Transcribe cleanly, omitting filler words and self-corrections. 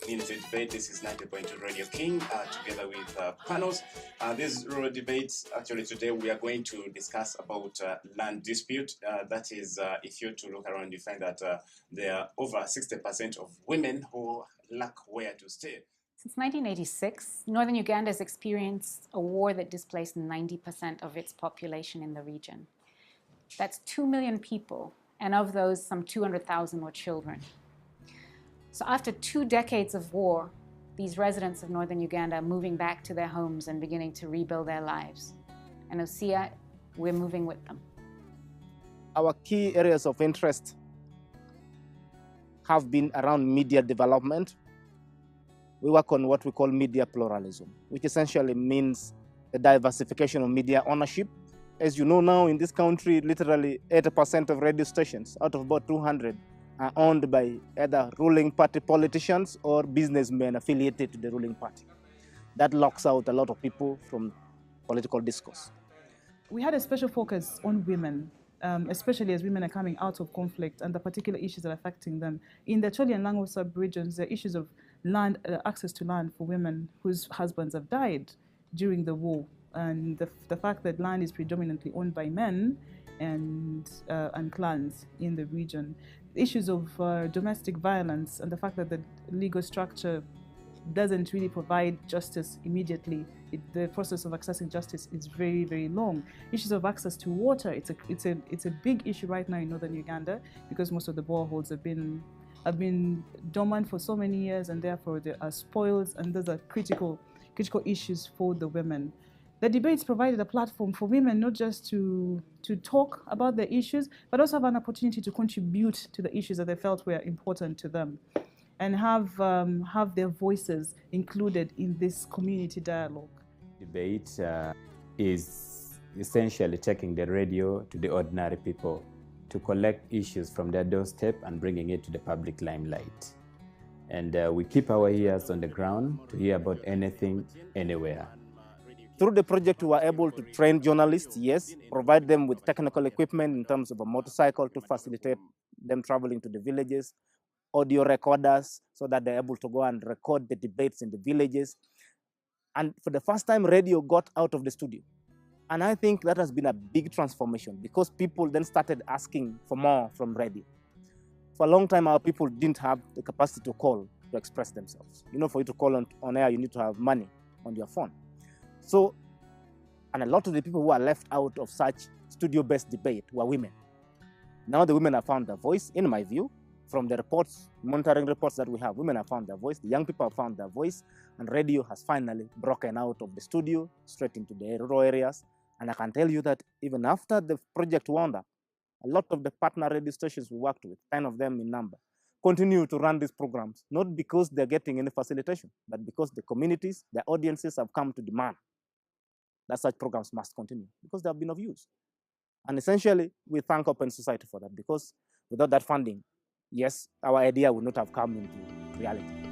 in the debate. This is 90.2 Radio King, together with panels. This rural debate, actually today we are going to discuss about land dispute. That is, if you're to look around, you find that there are over 60% of women who lack where to stay. Since 1986, Northern Uganda has experienced a war that displaced 90% of its population in the region. That's 2 million people, and of those, some 200,000 were children. So after 2 decades of war, these residents of Northern Uganda are moving back to their homes and beginning to rebuild their lives. And OSEA, we're moving with them. Our key areas of interest have been around media development. We work on what we call media pluralism, which essentially means the diversification of media ownership. As you know now, in this country, literally 80% of radio stations out of about 200 are owned by either ruling party politicians or businessmen affiliated to the ruling party. That locks out a lot of people from political discourse. We had a special focus on women, especially as women are coming out of conflict and the particular issues that are affecting them. In the Acholi and Lango sub-regions, the issues of land, access to land for women whose husbands have died during the war, and the fact that land is predominantly owned by men and clans in the region. Issues of domestic violence and the fact that the legal structure doesn't really provide justice immediately. The process of accessing justice is very, very long. Issues of access to water, it's a big issue right now in Northern Uganda because most of the boreholes have been dormant for so many years, and therefore there are spoils, and those are critical issues for the women. The debates provided a platform for women not just to talk about their issues, but also have an opportunity to contribute to the issues that they felt were important to them, and have their voices included in this community dialogue. Debate is essentially taking the radio to the ordinary people to collect issues from their doorstep and bringing it to the public limelight. And we keep our ears on the ground to hear about anything, anywhere. Through the project, we were able to train journalists, yes, provide them with technical equipment in terms of a motorcycle to facilitate them traveling to the villages, audio recorders so that they're able to go and record the debates in the villages. And for the first time, radio got out of the studio. And I think that has been a big transformation because people then started asking for more from radio. For a long time, our people didn't have the capacity to call to express themselves. You know, for you to call on air, you need to have money on your phone. So, and a lot of the people who are left out of such studio-based debate were women. Now the women have found their voice, in my view, from the reports, monitoring reports that we have. Women have found their voice, the young people have found their voice, and radio has finally broken out of the studio, straight into the rural areas. And I can tell you that even after the project wound up, a lot of the partner radio stations we worked with, 10 of them in number, continue to run these programs, not because they're getting any facilitation, but because the communities, the audiences have come to demand that such programs must continue because they have been of use. And essentially, we thank Open Society for that because without that funding, yes, our idea would not have come into reality.